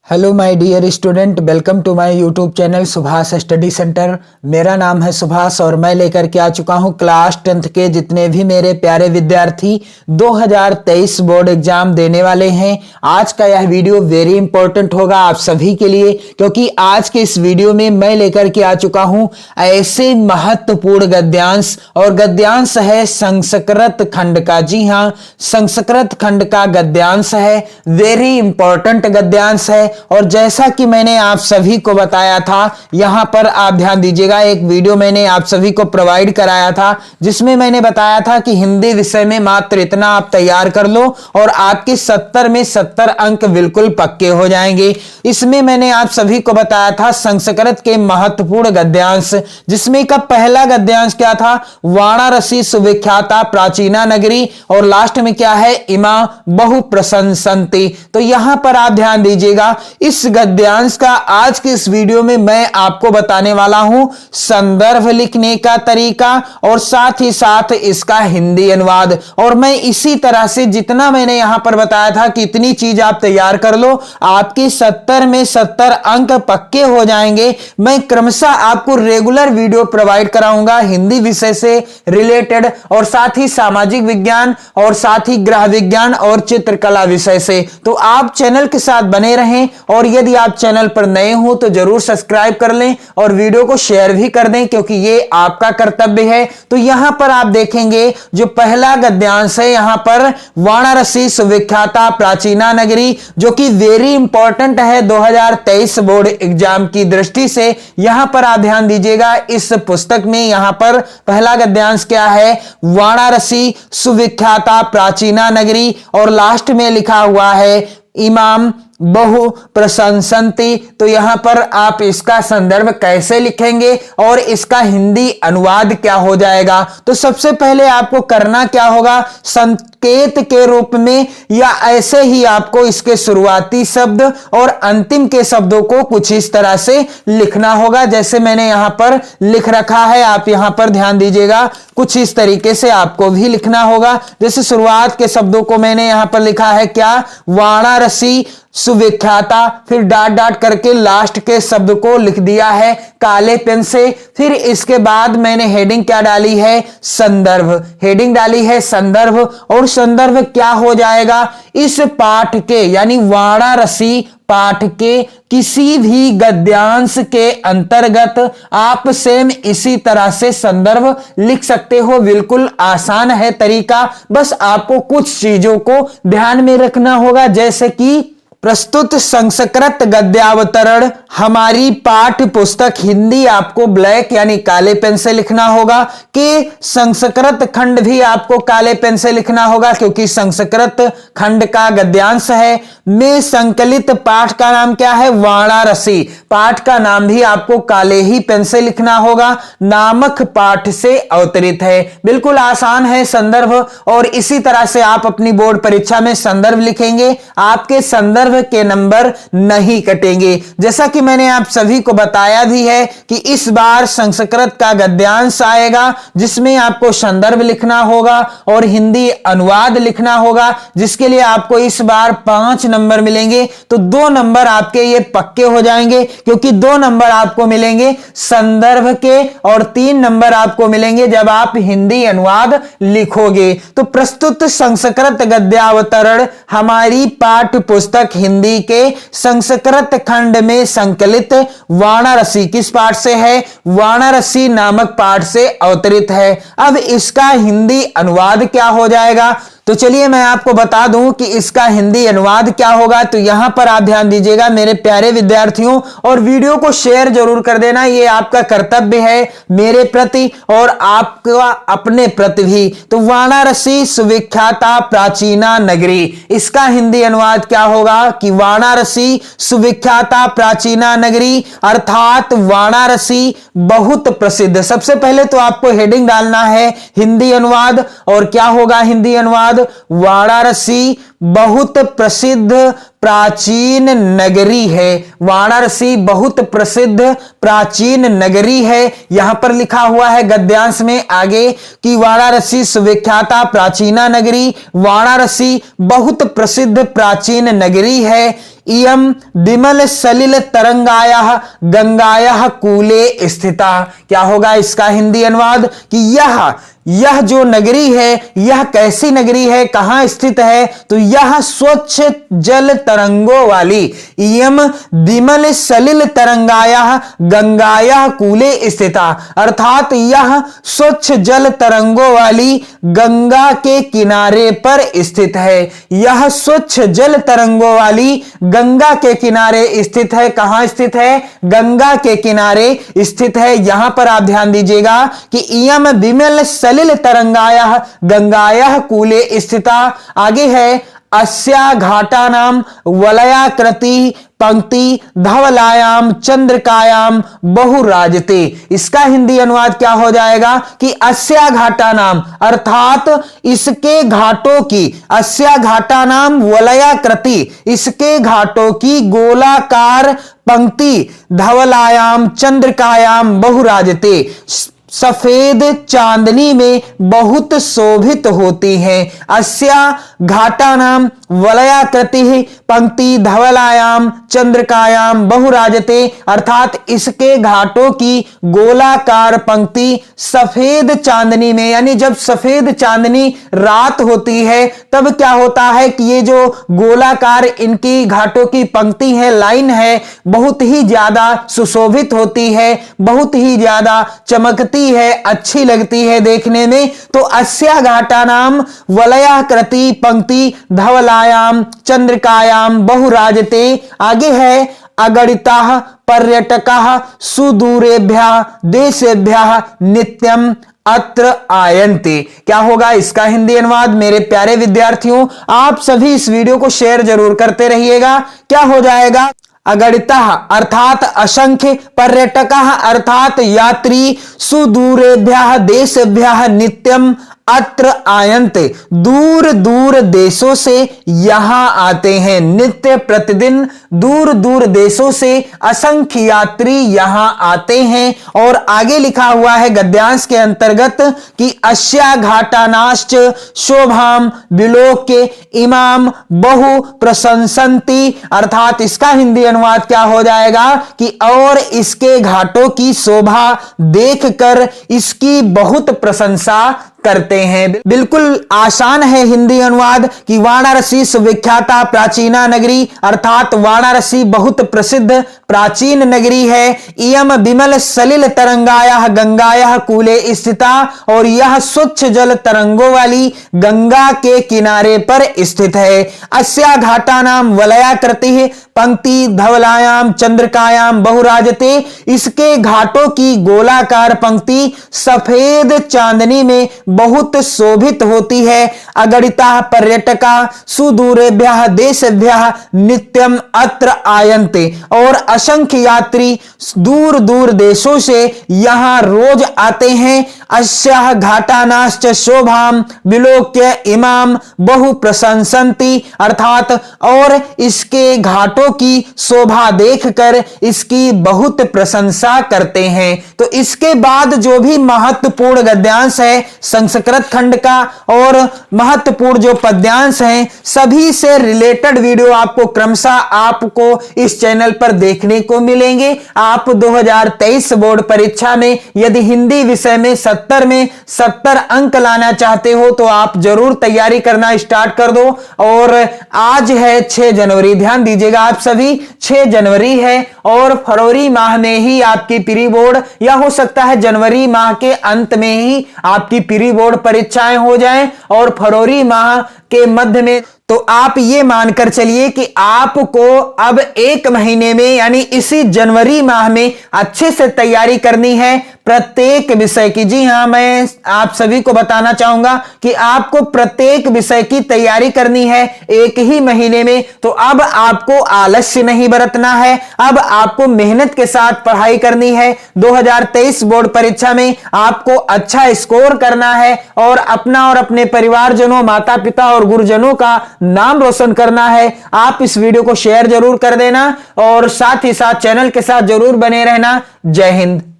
Hello my dear student, welcome to my YouTube channel Subhash study centre. मेरा नाम है सुभाष और मैं लेकर के आ चुका हूं क्लास 10th के जितने भी मेरे प्यारे विद्यार्थी 2023 बोर्ड एग्जाम देने वाले हैं। आज का यह वीडियो वेरी इंपॉर्टेंट होगा आप सभी के लिए, क्योंकि आज के इस वीडियो में मैं लेकर के आ चुका हूं ऐसे महत्वपूर्ण गद्यांश, और गद्यांश है संस्कृत खंड का। जी हां, संस्कृत खंड का गद्यांश है, वेरी इंपॉर्टेंट गद्यांश है। और जैसा कि मैंने आप सभी को बताया था, यहां पर आप ध्यान दीजिएगा, एक वीडियो मैंने आप सभी को प्रोवाइड कराया था जिसमें मैंने बताया था कि हिंदी विषय में मात्र इतना आप तैयार कर लो और आपके 70 में 70 अंक बिल्कुल पक्के हो जाएंगे। इसमें मैंने आप सभी को बताया था संस्कृत के महत्वपूर्ण गद्यांश, जिसमें का पहला गद्यांश क्या था, वाराणसी सुविख्याता प्राचीना नगरी, और लास्ट में क्या है, इमा बहु प्रशंसन्ति। तो यहां पर आप ध्यान दीजिएगा, इस गद्यांश का आज के इस वीडियो में मैं आपको बताने वाला हूं संदर्भ लिखने का तरीका और साथ ही साथ इसका हिंदी अनुवाद। और मैं इसी तरह से जितना मैंने यहां पर बताया था कि इतनी चीज आप तैयार कर लो, आपके 70 में 70 अंक पक्के हो जाएंगे। मैं क्रमशः आपको रेगुलर वीडियो प्रोवाइड कराऊंगा हिंदी विषय से रिलेटेड, और साथ ही सामाजिक विज्ञान, और साथ ही गृह विज्ञान और चित्रकला विषय से। तो आप चैनल के साथ बने रहें, और यदि आप चैनल पर नए हो तो जरूर सब्सक्राइब कर लें और वीडियो को शेयर भी कर दें, क्योंकि ये आपका कर्तव्य है। तो यहां पर आप देखेंगे जो पहला गद्यांश है, यहां पर वाराणसी सुविख्याता प्राचीना नगरी, जो कि वेरी इंपॉर्टेंट है 2023 बोर्ड एग्जाम की दृष्टि से। यहां पर आप ध्यान दीजिएगा, इस पुस्तक में यहां पर पहला गद्यांश क्या है, वाराणसी सुविख्याता प्राचीना नगरी, और लास्ट में लिखा हुआ है इमाम बहु प्रशंसन्ति। तो यहां पर आप इसका संदर्भ कैसे लिखेंगे और इसका हिंदी अनुवाद क्या हो जाएगा। तो सबसे पहले आपको करना क्या होगा, संकेत के रूप में या ऐसे ही आपको इसके शुरुआती शब्द और अंतिम के शब्दों को कुछ इस तरह से लिखना होगा, जैसे मैंने यहां पर लिख रखा है। आप यहां पर ध्यान दीजिएगा, कुछ इस तरीके से आपको भी लिखना होगा। जैसे शुरुआत के शब्दों को मैंने यहां पर लिखा है क्या, वाराणसी सुविख्याता, फिर डॉट डॉट करके लास्ट के शब्द को लिख दिया है काले पेन से। फिर इसके बाद मैंने हेडिंग क्या डाली है, संदर्भ, हेडिंग डाली है संदर्भ। और संदर्भ क्या हो जाएगा, इस पाठ के यानी वाराणसी पाठ के किसी भी गद्यांश के अंतर्गत आप सेम इसी तरह से संदर्भ लिख सकते हो। बिल्कुल आसान है तरीका, बस आपको कुछ चीजों को ध्यान में रखना होगा, जैसे कि प्रस्तुत संस्कृत गद्यावतरण हमारी पाठ्य पुस्तक हिंदी आपको ब्लैक यानी काले पेन से लिखना होगा, कि संस्कृत खंड भी आपको काले पेन से लिखना होगा क्योंकि संस्कृत खंड का गद्यांश है। में संकलित पाठ का नाम क्या है, वाराणसी, पाठ का नाम भी आपको काले ही पेन से लिखना होगा, नामक पाठ से अवतरित है। बिल्कुल आसान है संदर्भ, और इसी तरह से आप अपनी बोर्ड परीक्षा में संदर्भ लिखेंगे, आपके संदर्भ के नंबर नहीं कटेंगे। जैसा कि मैंने आप सभी को बताया भी है कि इस बार संस्कृत का गद्यांश आएगा जिसमें आपको संदर्भ लिखना होगा और हिंदी अनुवाद लिखना होगा, जिसके लिए आपको इस बार 5 नंबर मिलेंगे। तो 2 नंबर आपके ये पक्के हो जाएंगे, क्योंकि 2 नंबर आपको मिलेंगे संदर्भ के और 3 नंबर आपको मिलेंगे जब आप हिंदी अनुवाद लिखोगे। तो प्रस्तुत संस्कृत गद्यावतरण हमारी पाठ्य पुस्तक हिंदी के संस्कृत खंड में संकलित वाराणसी किस पाठ से है, वाराणसी नामक पाठ से अवतरित है। अब इसका हिंदी अनुवाद क्या हो जाएगा, तो चलिए मैं आपको बता दूं कि इसका हिंदी अनुवाद क्या होगा। तो यहां पर आप ध्यान दीजिएगा मेरे प्यारे विद्यार्थियों, और वीडियो को शेयर जरूर कर देना, ये आपका कर्तव्य है मेरे प्रति और आपका अपने प्रति भी। तो वाराणसी सुविख्याता प्राचीना नगरी, इसका हिंदी अनुवाद क्या होगा कि वाराणसी सुविख्याता प्राचीना नगरी अर्थात वाराणसी बहुत प्रसिद्ध। सबसे पहले तो आपको हेडिंग डालना है हिंदी अनुवाद, और क्या होगा हिंदी अनुवाद, वाराणसी बहुत प्रसिद्ध प्राचीन नगरी है। वाराणसी बहुत प्रसिद्ध प्राचीन नगरी है। यहां पर लिखा हुआ है गद्यांश में आगे कि वाराणसी सुविख्याता प्राचीना नगरी, वाराणसी बहुत प्रसिद्ध प्राचीन नगरी है। इयम विमल सलिल तरंगायाः गंगायाः कूले स्थिता। क्या होगा इसका हिंदी अनुवाद कि यह जो नगरी है यह कैसी नगरी है, कहां स्थित है, तो यह स्वच्छ जल तरंगों वाली, इयम विमल सलिल तरंगायाः गंगायाः कूले स्थिता, अर्थात यह स्वच्छ जल तरंगों वाली गंगा के किनारे पर स्थित है। यह स्वच्छ जल तरंगों वाली गंगा के किनारे स्थित है। कहां स्थित है? गंगा के किनारे स्थित है। यहां पर आप ध्यान दीजिएगा कि इयम विमल सलिल तरंगायाः गंगायाः कूले स्थिता। आगे है अस्या घाटानाम वलयाकृति पंक्ति धवलायाम चंद्रिकायाम बहुराजते। इसका हिंदी अनुवाद क्या हो जाएगा कि अस्या घाटा नाम, अर्थात इसके घाटों की, अस्या घाटा नाम वलयाकृति, इसके घाटों की गोलाकार पंक्ति धवलायाम चंद्रिकायाम बहुराजते, सफेद चांदनी में बहुत शोभित होती हैं। अस्या घाटा नाम वलयाकृति पंक्ति धवलायाम चंद्रिकायाम बहुराजते, अर्थात इसके घाटों की गोलाकार पंक्ति सफेद चांदनी में, यानी जब सफेद चांदनी रात होती है तब क्या होता है कि ये जो गोलाकार इनकी घाटों की पंक्ति है, लाइन है, बहुत ही ज्यादा सुशोभित होती है, बहुत ही ज्यादा चमकती है, अच्छी लगती है देखने में। तो अस्या घाटा नाम वलयाकृति पंक्ति धवलायाम चंद्रिकायाम बहुराजते। आगे है अगणिताः पर्यटकाः सुदूरेभ्यः देशेभ्यः नित्यम अत्र आयन्ते। क्या होगा इसका हिंदी अनुवाद? मेरे प्यारे विद्यार्थियों, आप सभी इस वीडियो को शेयर जरूर करते रहिएगा। क्या हो जाएगा? अगणितः अर्थात असंख्य, पर्यटकः अर्थात यात्री, सुदूरेभ्यः देशेभ्यः नित्यम अत्र आयन्ते, दूर दूर देशों से यहां आते हैं। नित्य प्रतिदिन दूर दूर देशों से असंख्य यात्री यहां आते हैं। और आगे लिखा हुआ है गद्यांश के अंतर्गत कि अस्या घाटानाश्च शोभाम विलोक्य इमाम बहु प्रशंसन्ति, अर्थात इसका हिंदी अनुवाद क्या हो जाएगा कि और इसके घाटों की शोभा देखकर इसकी बहुत प्रशंसा करते हैं। बिल्कुल आसान है हिंदी अनुवाद कि वाराणसी सुविख्याता प्राचीना नगरी, अर्थात वाराणसी बहुत प्रसिद्ध प्राचीन नगरी है। इयम विमल सलिल तरंगायाः गंगायाः कूले स्थिता, और यह स्वच्छ जल तरंगों वाली गंगा के किनारे पर स्थित है। अस्या घाटानाम वलयाकृतिः पंक्ति धवलायाम चंद्रिकायाम बहुराजते, इसके घाटों की गोलाकार पंक्ति सफेद चांदनी में बहुत शोभित होती है। अगणिताः पर्यटका सुदूरेभ्यः देशेभ्यः नित्यम अत्र आयन्ते, और असंख्य यात्री दूर दूर देशों से यहां रोज आते हैं। अस्याः घाटानाश्च शोभाम विलोक्य इमाम बहु प्रशंसन्ति, अर्थात और इसके घाटों की शोभा देखकर इसकी बहुत प्रशंसा करते हैं। तो इसके बाद जो भी महत्वपूर्ण गद्यांश है संस्कृत खंड का और महत्वपूर्ण जो पद्यांश हैं, सभी से रिलेटेड वीडियो आपको क्रमशः आपको इस चैनल पर देखने को मिलेंगे। आप 2023 बोर्ड परीक्षा में यदि हिंदी विषय में 70 में 70 अंक लाना चाहते हो तो आप जरूर तैयारी करना स्टार्ट कर दो। और आज है 6 जनवरी, ध्यान दीजिएगा आप सभी, 6 जनवरी है और फरवरी माह में ही आपकी प्री बोर्ड, या हो सकता है जनवरी माह के अंत में ही आपकी प्री बोर्ड परीक्षाएं हो जाएं और फरवरी माह के मध्य में। तो आप ये मानकर चलिए कि आपको अब 1 महीने में यानी इसी जनवरी माह में अच्छे से तैयारी करनी है प्रत्येक विषय की। जी हां, मैं आप सभी को बताना चाहूंगा कि आपको प्रत्येक विषय की तैयारी करनी है 1 ही महीने में। तो अब आपको आलस्य नहीं बरतना है, अब आपको मेहनत के साथ पढ़ाई करनी है। 2023 बोर्ड परीक्षा में आपको अच्छा स्कोर करना है और अपना और अपने परिवारजनों, माता पिता और गुरुजनों का नाम रोशन करना है, आप इस वीडियो को शेयर जरूर कर देना और साथ ही साथ चैनल के साथ जरूर बने रहना। जय हिंद।